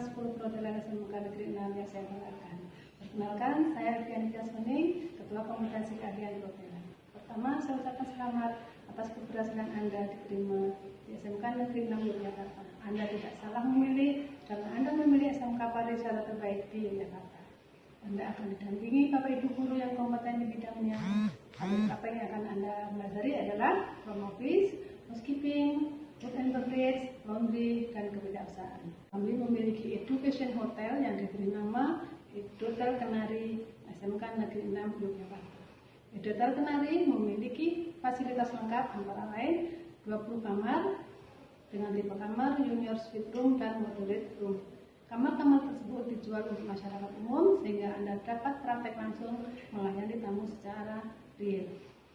kelas 10 perwakilan SMK Negeri 6 yang saya banggakan. Perkenalkan, saya Ardiani Jasmini, Ketua Komunikasi Keahlian Perwakilan. Pertama, saya ucapkan selamat atas keberhasilan Anda diterima di SMK Negeri 6 Yogyakarta. Anda tidak salah memilih karena Anda memilih SMK pariwisata terbaik di Yogyakarta. Anda akan didampingi Bapak Ibu guru yang kompeten di bidangnya. Apa yang akan Anda pelajari adalah front office, housekeeping, food and beverage, laundry, dan kewirausahaan. Kami memiliki education hotel yang diberi nama Hotel Kenari SMK Negeri 6 Yogyakarta. Hotel Kenari memiliki fasilitas lengkap antara lain 20 kamar dengan tipe kamar, junior suite room, dan moderate room. Kamar-kamar tersebut dijual untuk masyarakat umum sehingga Anda dapat praktek langsung melayani tamu secara real.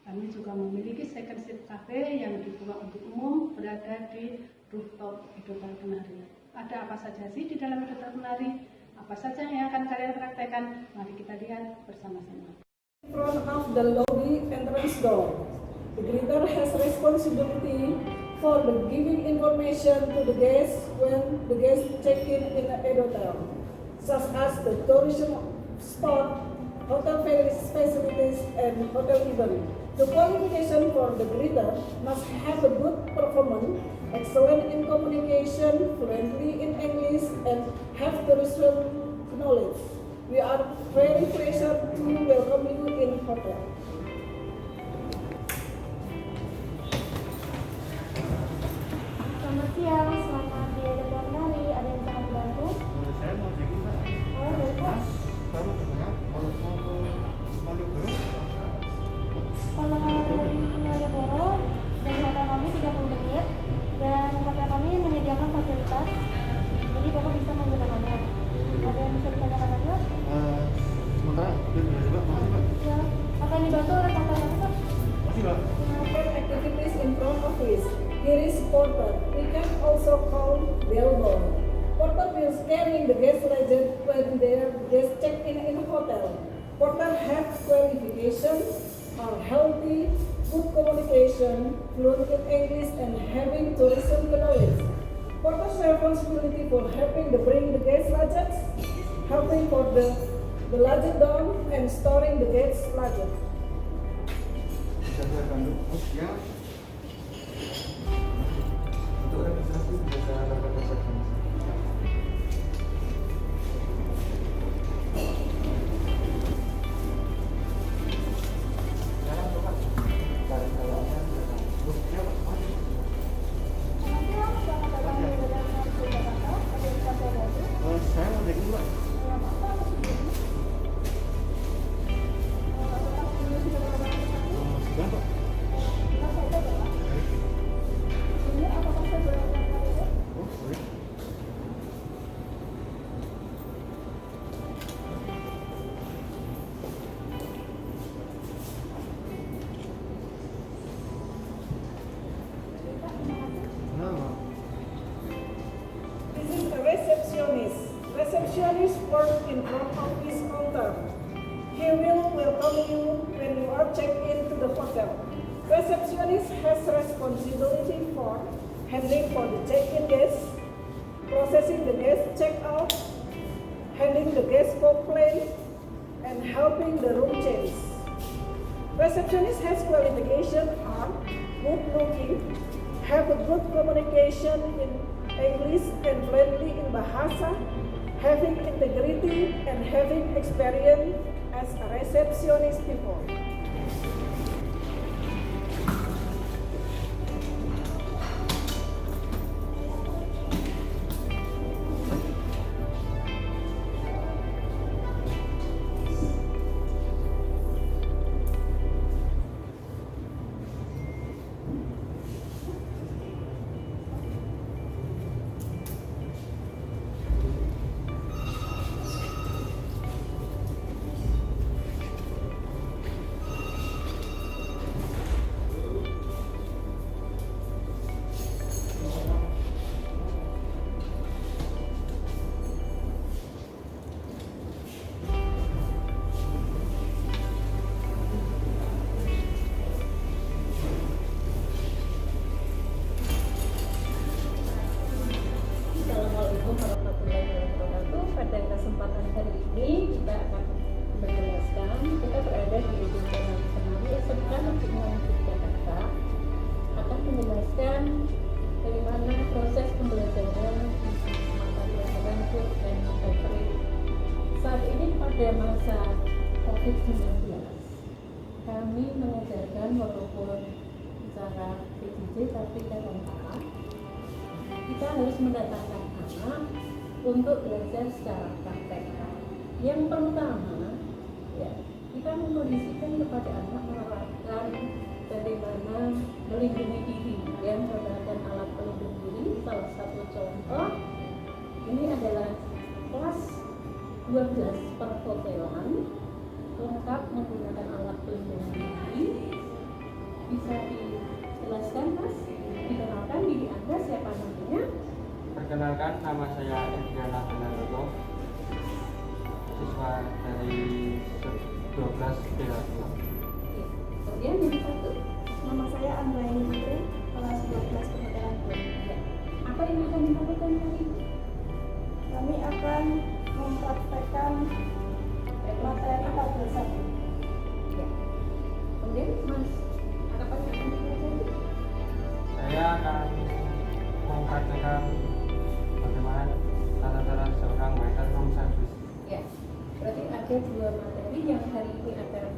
Kami juga memiliki second shift cafe yang dibuka untuk umum berada di rooftop Hotel Kenari. Ada apa saja sih di dalam Hotel Kenari? Apa saja yang akan kalian praktekkan? Mari kita lihat bersama-sama. In front of the lobby entrance door, the greeter has responsibility for the giving information to the guests when the guests check in a hotel, such as the tourism spot, hotel facilities, and hotel livery. The qualification for the greeter must have a good performance, excellent in communication, fluently in English, and have tourism knowledge. We are very pleased to welcome you in hotel. Selamat siang, selamat di Hotel Kenari. Ada yang bisa membantu? Saya mau check-in, Pak. Oh, baik, Pak. Baru ketemu, kalau mau ke Malioboro. Kalau dari Malioboro, dari hotel kami 30 menit, dan hotel kami menyediakan fasilitas, jadi Bapak bisa menggunakannya. Ada yang bisa ditanyakan lagi, Pak? Sementara, biar juga, masih, Pak. Ya, akan dibantu oleh hotel kami, Pak. Masih, Pak. Hotel activities in front office. Here is porter. We can also call bellboy. Porter is carrying the guest luggage when their guests check in hotel. Porter have qualification, are healthy, good communication, fluent in English, and having tourism knowledge. Porter's responsibility for helping to bring the guest luggage, helping for the luggage down, and storing the guest luggage. Bisa saya bantu? Ya. Untuk registrasi bisa dapat resepsi. Selamat siang, selamat datang di Hotel Kenari Jakarta. Ada yang bisa saya bantu? Saya mau check-in, Pak. Ya, Bapak masuk dulu. Bapak dulu sudah berapa kali satu? Sudah, Pak. Bapak saya coba, Pak. Ini apakah saya berapa kali itu? Oh, boleh. Bapak, terima kasih. Nah, Pak. This is the receptionist. Receptionist work in front office counter. He will welcome you when you are checked into the hotel. Receptionist has responsibility for handling for the check-in guests, processing the guest check-out, handling the guest complaint, and helping the room change. Receptionist has qualification are good looking, have a good communication in English and fluently in Bahasa, having integrity and having experience as a receptionist before. pada masa COVID-19 kami mengajarkan walaupun secara PJJ tapi tetap kita harus mendatangkan anak untuk belajar secara praktek. Yang pertama, ya, kita mengkondisikan kepada anak menerapkan bagaimana melindungi diri, yang menggunakan alat pelindung diri. Salah satu contoh ini adalah kelas 12 perhotelan lengkap menggunakan alat pelindung diri. Bisa dijelaskan, Mas? Dikenalkan diri Anda, siapa namanya? Perkenalkan, nama saya Edriana Fernando, siswa dari 12 B2. Kemudian yang satu, Nama saya Anggraini Putri, kelas 12 perhotelan Pun. ya. Apa yang akan dilakukan kali ini? Kami akan mempraktekkan materi tabel 1. Ya. Kemudian Mas, apa yang akan dipelajari? Saya akan mempraktikkan bagaimana tata cara seorang waiter room service. Ya, berarti ada 2 materi yang hari ini akan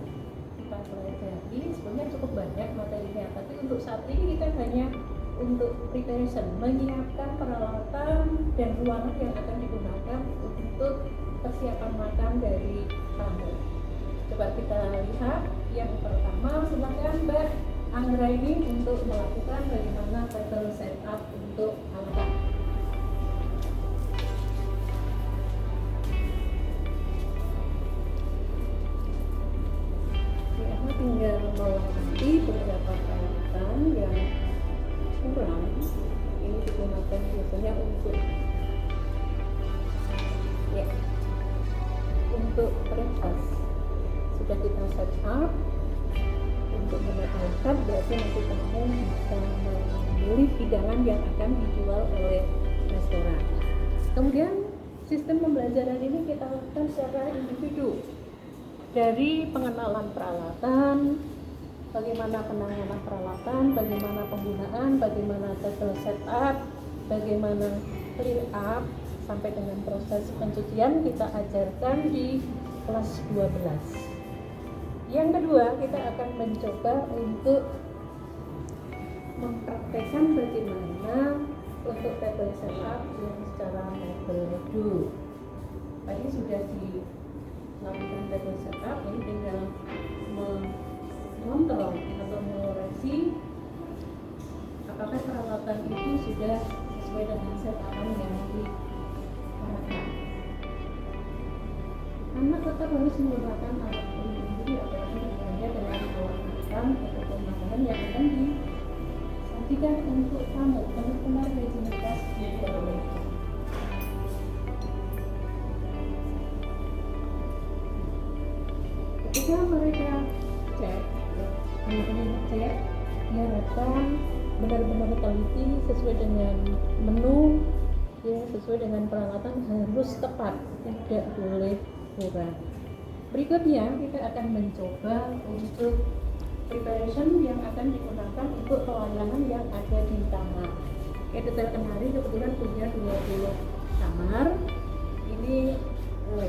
kita pelajari. Sebenarnya cukup banyak materinya, tapi untuk saat ini kita hanya untuk preparation, menyiapkan peralatan dan ruangan yang akan digunakan untuk persiapan makan dari tamu. Coba kita lihat yang pertama, silakan Mbak Anggraini untuk melakukan bagaimana table setup untuk alat. Aku tinggal melengkapi beberapa peralatan yang kurang. Ini digunakan biasanya untuk breakfast. Sudah kita set up. Untuk menaikkan berarti nanti kamu bisa membeli hidangan yang akan dijual oleh restoran. Kemudian sistem pembelajaran ini kita lakukan secara individu. Dari pengenalan peralatan, bagaimana penanganan peralatan, bagaimana penggunaan, bagaimana table setup, bagaimana clean up, sampai dengan proses pencucian kita ajarkan di kelas 12. Yang kedua, kita akan mencoba untuk mempraktekkan bagaimana untuk table setup yang secara metode. Tadi sudah dilakukan table setup, ini tinggal mengontrol atau mengoreksi apakah peralatan itu sudah sesuai dengan setapan yang diharapkan. Anak tetap harus menggunakan alat pelindung diri apalagi hanya dengan alat makan ataupun makanan yang akan disajikan untuk tamu, benar-benar higienitas diperlukan. Ketika mereka cek, cek, diharapkan benar-benar teliti sesuai dengan menu, ya sesuai dengan peralatan harus tepat, tidak boleh kurang. Berikutnya kita akan mencoba untuk preparation yang akan digunakan untuk pelayanan yang ada di kamar. Hotel Kenari kebetulan punya 20 kamar. Ini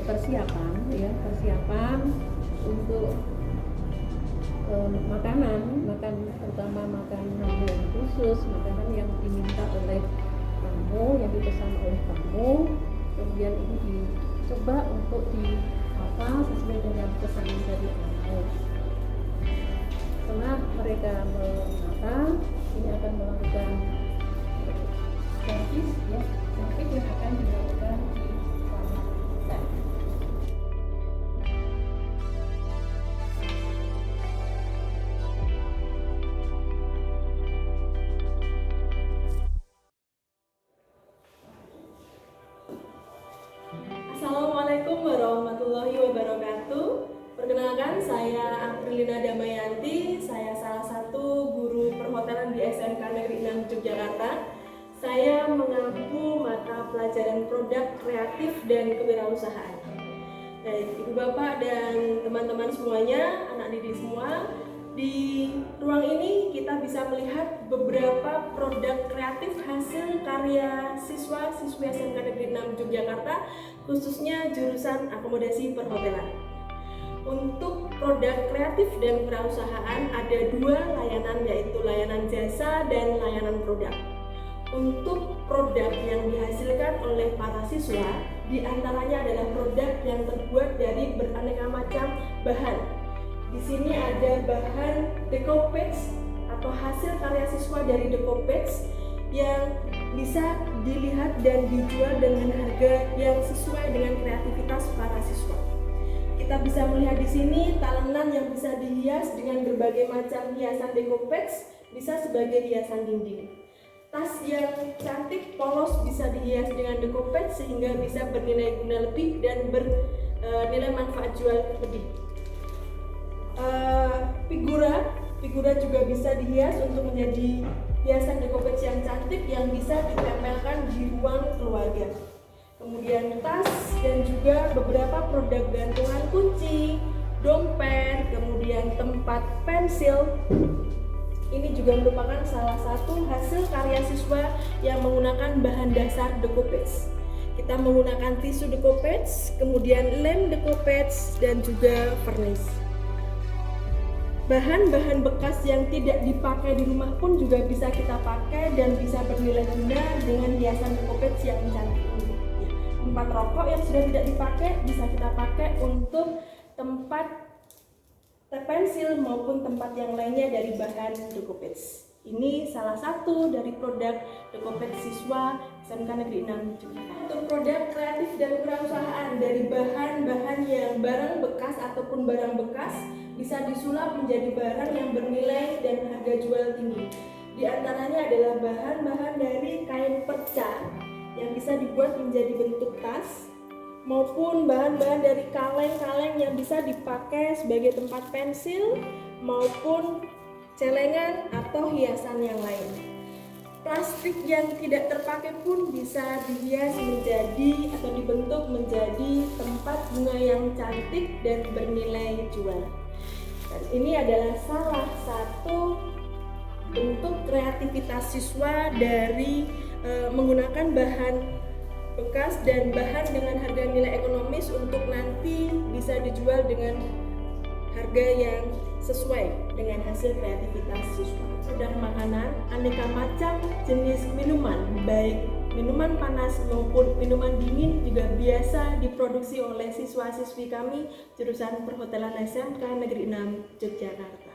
persiapan untuk makanan terutama makanan yang khusus, makanan yang diminta oleh tamu, yang dipesan oleh tamu. Kemudian ini dicoba untuk dihafal sesuai dengan pesanan dari tamu. Setelah mereka menghafal, ini akan melakukan servis yang akan dilakukan di kamar. Assalamualaikum warahmatullahi wabarakatuh. Perkenalkan, saya Aprilina Damayanti. Saya salah satu guru perhotelan di SMK Negeri 6 Yogyakarta. Saya mengampu mata pelajaran produk kreatif dan kewirausahaan. Ibu bapak dan teman-teman semuanya, anak didik semua, Di ruang ini kita bisa melihat beberapa produk kreatif hasil karya siswa-siswi SMK Negeri 6 Yogyakarta, khususnya jurusan akomodasi perhotelan. Untuk produk kreatif dan kewirausahaan ada 2 layanan, yaitu layanan jasa dan layanan produk. Untuk produk yang dihasilkan oleh para siswa, diantaranya adalah produk yang terbuat dari beraneka macam bahan. Di sini ada bahan decoupage atau hasil karya siswa dari decoupage yang bisa dilihat dan dijual dengan harga yang sesuai dengan kreativitas para siswa. Kita bisa melihat di sini talenan yang bisa dihias dengan berbagai macam hiasan decoupage, bisa sebagai hiasan dinding. Tas yang cantik polos bisa dihias dengan decoupage sehingga bisa bernilai guna lebih dan bernilai manfaat jual lebih. Figura juga bisa dihias untuk menjadi hiasan decoupage yang cantik yang bisa ditempelkan di ruang keluarga. Kemudian tas dan juga beberapa produk gantungan kunci, dompet, kemudian tempat pensil. Ini juga merupakan salah satu hasil karya siswa yang menggunakan bahan dasar decoupage. Kita menggunakan tisu decoupage, kemudian lem decoupage dan juga vernis. Bahan-bahan bekas yang tidak dipakai di rumah pun juga bisa kita pakai dan bisa bernilai guna dengan hiasan decoupage yang cantik ini. Tempat rokok yang sudah tidak dipakai bisa kita pakai untuk tempat pensil maupun tempat yang lainnya dari bahan decoupage. Ini salah satu dari produk decoupage siswa SMK Negeri 6 Yogyakarta. Untuk produk kreatif dan kewirausahaan dari bahan-bahan yang barang bekas ataupun barang bekas bisa disulap menjadi barang yang bernilai dan harga jual tinggi. Di antaranya adalah bahan-bahan dari kain perca yang bisa dibuat menjadi bentuk tas, maupun bahan-bahan dari kaleng-kaleng yang bisa dipakai sebagai tempat pensil maupun celengan atau hiasan yang lain. Plastik yang tidak terpakai pun bisa dihias menjadi atau dibentuk menjadi tempat bunga yang cantik dan bernilai jual. Dan ini adalah salah satu bentuk kreativitas siswa dari menggunakan bahan bekas dan bahan dengan harga nilai ekonomis untuk nanti bisa dijual dengan harga yang sesuai dengan hasil kreativitas siswa. Produk makanan, aneka macam jenis minuman, baik minuman panas maupun minuman dingin juga biasa diproduksi oleh siswa-siswi kami jurusan perhotelan SMK Negeri 6 Yogyakarta.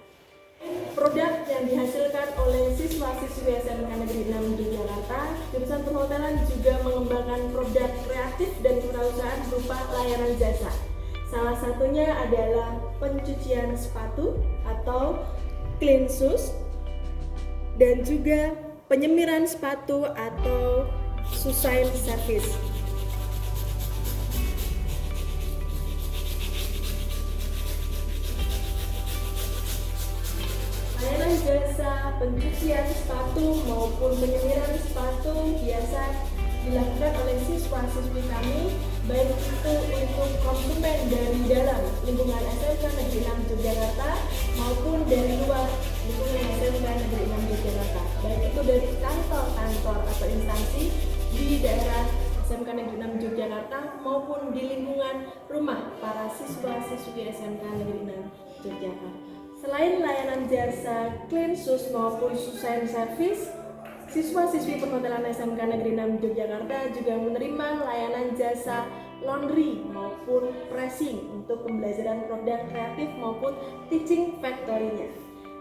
Produk yang dihasilkan oleh siswa-siswi SMK Negeri 6 Yogyakarta, jurusan perhotelan juga mengembangkan produk kreatif dan kewirausahaan berupa layanan jasa. Salah satunya adalah pencucian sepatu atau clean shoes dan juga penyemiran sepatu atau shoe service. Layanan jasa pencucian sepatu maupun penyemiran sepatu biasa dilakukan oleh siswa-siswi kami, baik itu untuk konsumen dari dalam lingkungan SMK Negeri 6 Yogyakarta maupun dari luar lingkungan SMK Negeri 6 Yogyakarta, baik itu dari kantor-kantor atau instansi di daerah SMK Negeri 6 Yogyakarta maupun di lingkungan rumah para siswa-siswi SMK Negeri 6 Yogyakarta. Selain layanan jasa clean shoes maupun shoe service, siswa-siswi perhotelan SMK Negeri 6 Yogyakarta juga menerima layanan jasa laundry maupun pressing untuk pembelajaran produk kreatif maupun teaching factory-nya.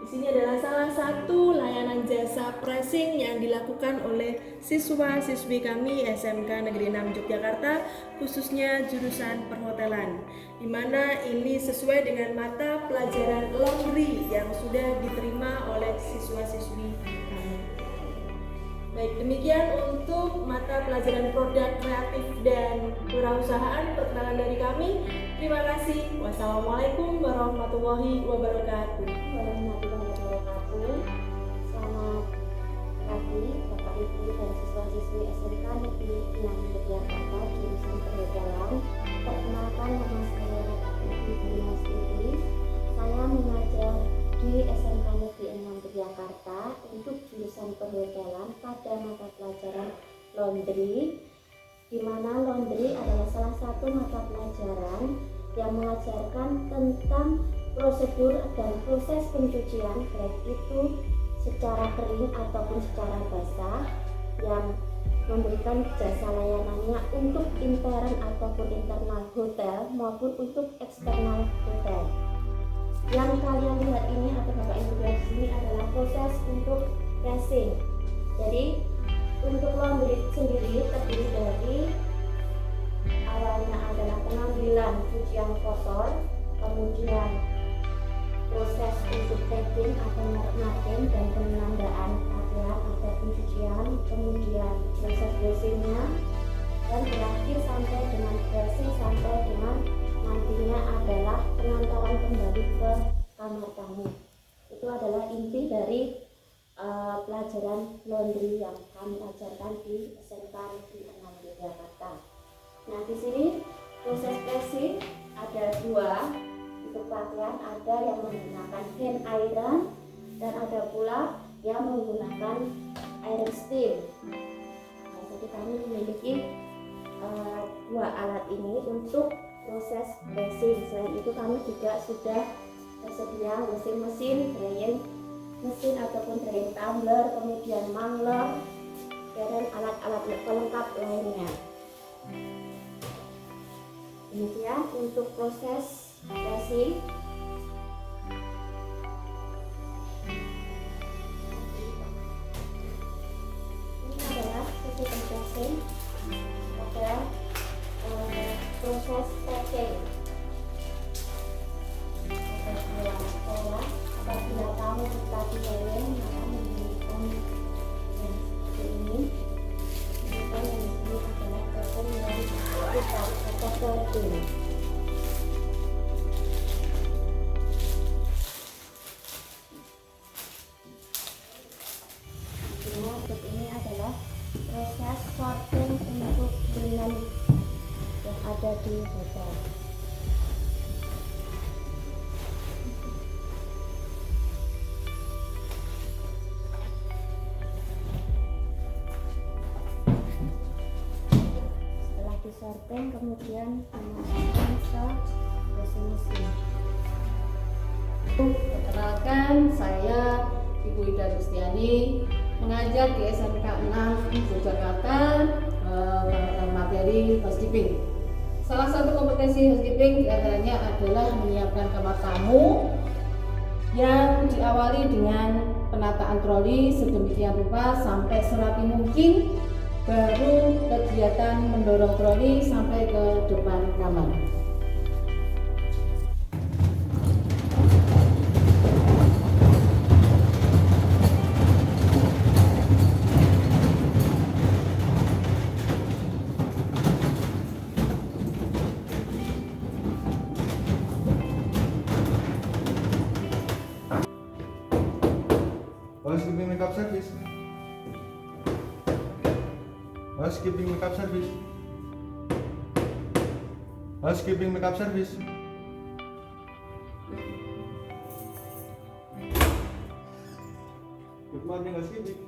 Di sini adalah salah satu layanan jasa pressing yang dilakukan oleh siswa-siswi kami SMK Negeri 6 Yogyakarta, khususnya jurusan perhotelan, di mana ini sesuai dengan mata pelajaran laundry yang sudah diterima oleh siswa-siswi kami. Baik, demikian untuk mata pelajaran produk kreatif dan kewirausahaan perkenalan dari kami. Terima kasih. Wassalamualaikum warahmatullahi wabarakatuh. Warahmatullahi wabarakatuh. Selamat pagi Bapak Ibu dan siswa-siswi SMK Negeri 6 Yogyakarta jurusan perhotelan. Perkenalkan, nama saya Ibu Mas Iblis. Saya mengajar di di SMK Negeri 6 Yogyakarta untuk jurusan perhotelan pada mata pelajaran laundry, di mana laundry adalah salah satu mata pelajaran yang mengajarkan tentang prosedur dan proses pencucian, baik itu secara kering ataupun secara basah, yang memberikan jasa layanannya untuk intern ataupun internal hotel maupun untuk eksternal hotel. Yang kalian lihat ini atau Bapak Ibu lihat di sini adalah proses untuk pressing. Jadi untuk laundry sendiri terdiri dari awalnya adalah pengambilan cucian kotor, kemudian proses untuk packing atau marking dan penandaan pakaian atau pencucian, kemudian proses dressingnya, dan berakhir sampai dengan dressing sampai dengan nantinya adalah pengantaran kembali ke kamar tamu. Itu adalah inti dari pelajaran laundry yang kami ajarkan di SMK Negeri 6 Yogyakarta. Nah, di sini proses pressing ada dua. Untuk pakaian ada yang menggunakan hand iron dan ada pula yang menggunakan iron steam. Nah, jadi kami memiliki dua alat ini untuk proses pressing. Selain itu kami juga sudah tersedia mesin-mesin drying mesin ataupun drying tumbler, kemudian mangler, dan alat-alat pelengkap lainnya. Demikian untuk proses pressing. Ini adalah proses pressing pada proses packing. Apabila kamu kita dibayang, maka memberikan yang seperti ini. Kemudian yang ini adalah packing yang kita sorting. Ini adalah proses sorting untuk linen yang ada di hotel. Setelah disorting kemudian dimasukkan ke washing machine. Perkenalkan, saya Ibu Ida Rustiani, mengajar di SMK 6 Yogyakarta, materi housekeeping. Salah satu kompetensi housekeeping diantaranya adalah menyiapkan kamar tamu yang diawali dengan penataan troli sedemikian rupa sampai serapi mungkin, baru kegiatan mendorong troli sampai ke depan kamar. Housekeeping makeup service. Housekeeping makeup service. Housekeeping makeup service. Good morning housekeeping.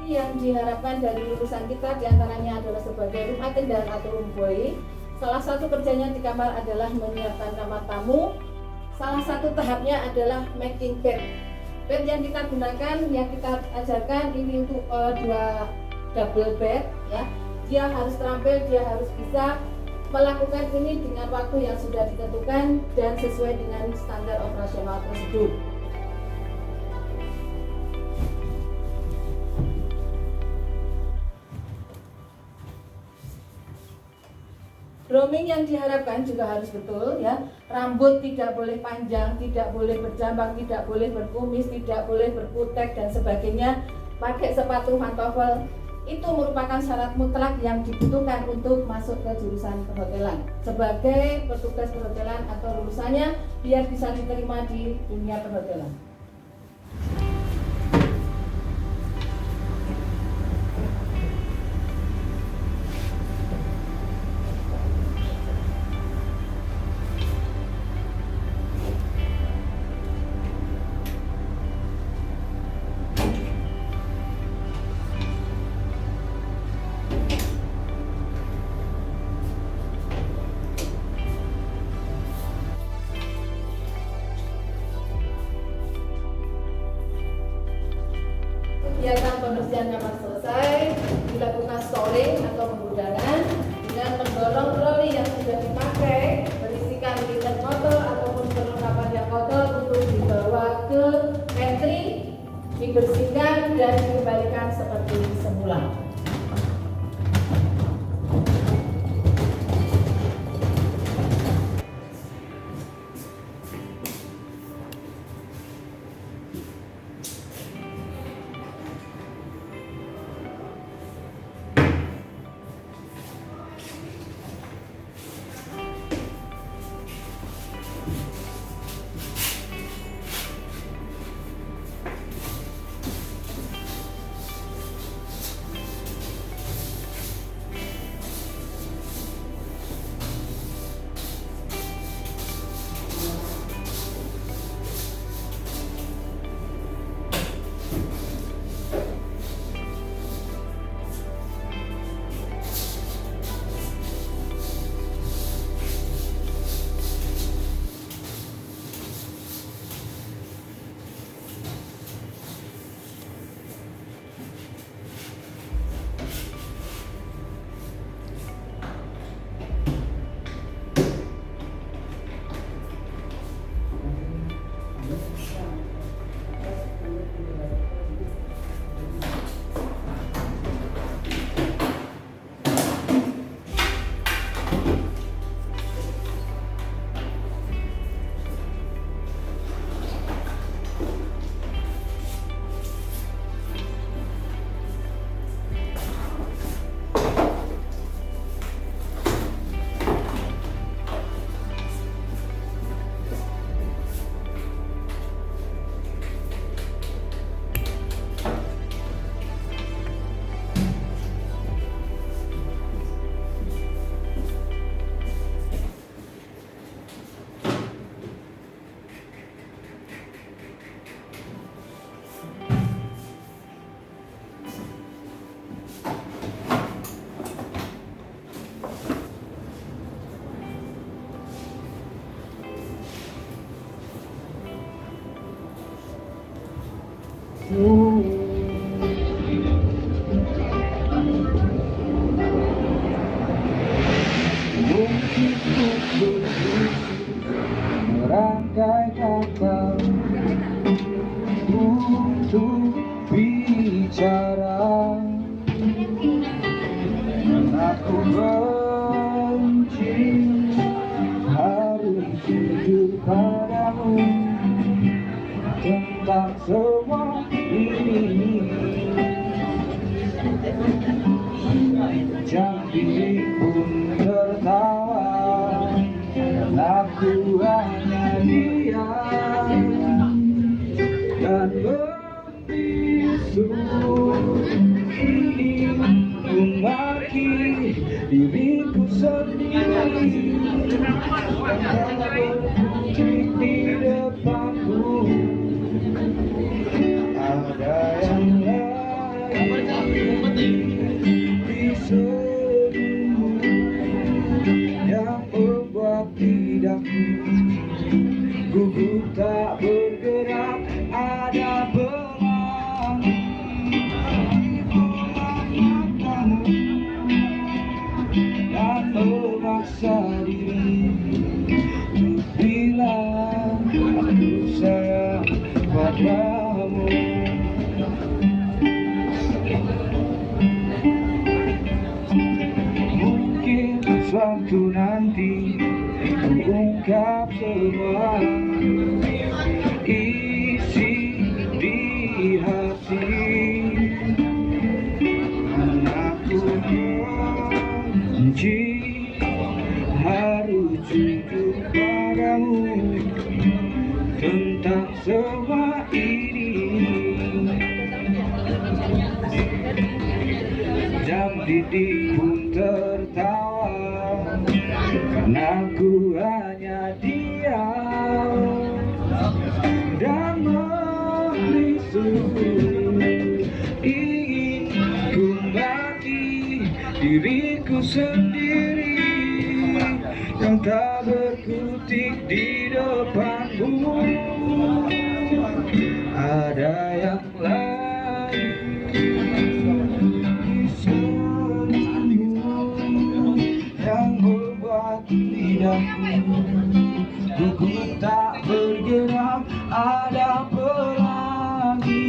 Yang diharapkan dari lulusan kita diantaranya adalah sebagai room attendant atau room boy. Salah satu kerjanya di kamar adalah menyiapkan kamar tamu. Salah satu tahapnya adalah making bed. Bed yang kita gunakan, yang kita ajarkan ini untuk dua double bed, ya. Dia harus terampil, dia harus bisa melakukan ini dengan waktu yang sudah ditentukan dan sesuai dengan standar operasional prosedur. Grooming yang diharapkan juga harus betul, ya. Rambut tidak boleh panjang, tidak boleh berjambang, tidak boleh berkumis, tidak boleh berkutek dan sebagainya. Pakai sepatu pantofel itu merupakan syarat mutlak yang dibutuhkan untuk masuk ke jurusan perhotelan. Sebagai petugas perhotelan atau lulusannya biar bisa diterima di dunia perhotelan. kegiatan pembersihan kamar selesai, dilakukan storing atau pembudanan dengan mendorong troli yang sudah dipakai berisikan liter kotor ataupun perlengkapan yang kotor untuk dibawa ke pantry, dibersihkan dan dikembalikan seperti semula. Merangkai kata untuk bicara, aku benci harus jujur padamu tentang semua ini. Jadi pun tertawa, aku hanya diam dan berbisu. Ini memaki diriku sendiri karena berkutik di depanku. Ada yang lain yang membuat lidahku gugup tak bergerak. Ada belang dan memaksa diri untuk bilang aku sayang padamu. Suatu nanti ungkap semua isi di hati. Aku benci harus jujur padamu tentang semua ini. Jam dinding pun tertawa karena ku hanya diam dan membisu. Ingin ku mati diriku sendiri yang tak berkutik di depanmu. Ada yang lain Buku tak bergerak, ada pelangi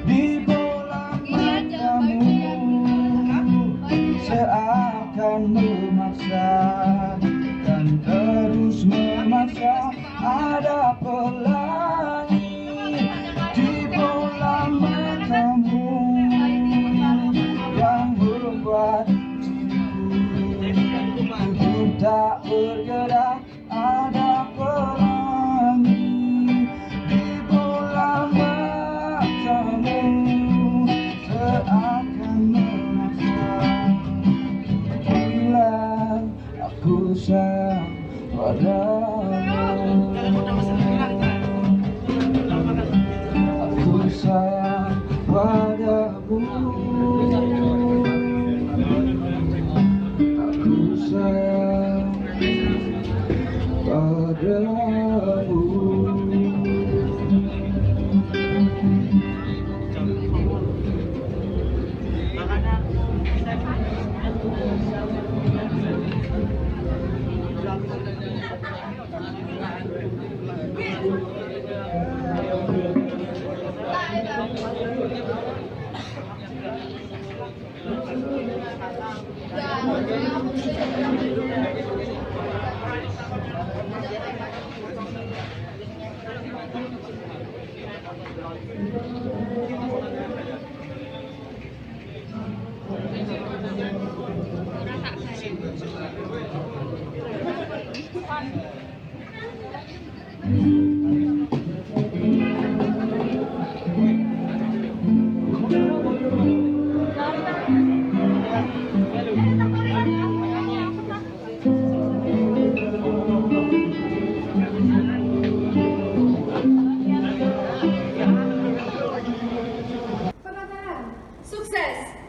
di bola matamu, seakan memaksa dan terus memaksa. Ada pelangi di bola matamu yang membuat tubuh tak bergerak. Ada pelangi di bola matamu, seakan memaksa. Bila aku sayang padamu, aku sayang padamu, aku sayang padamu. Sukses!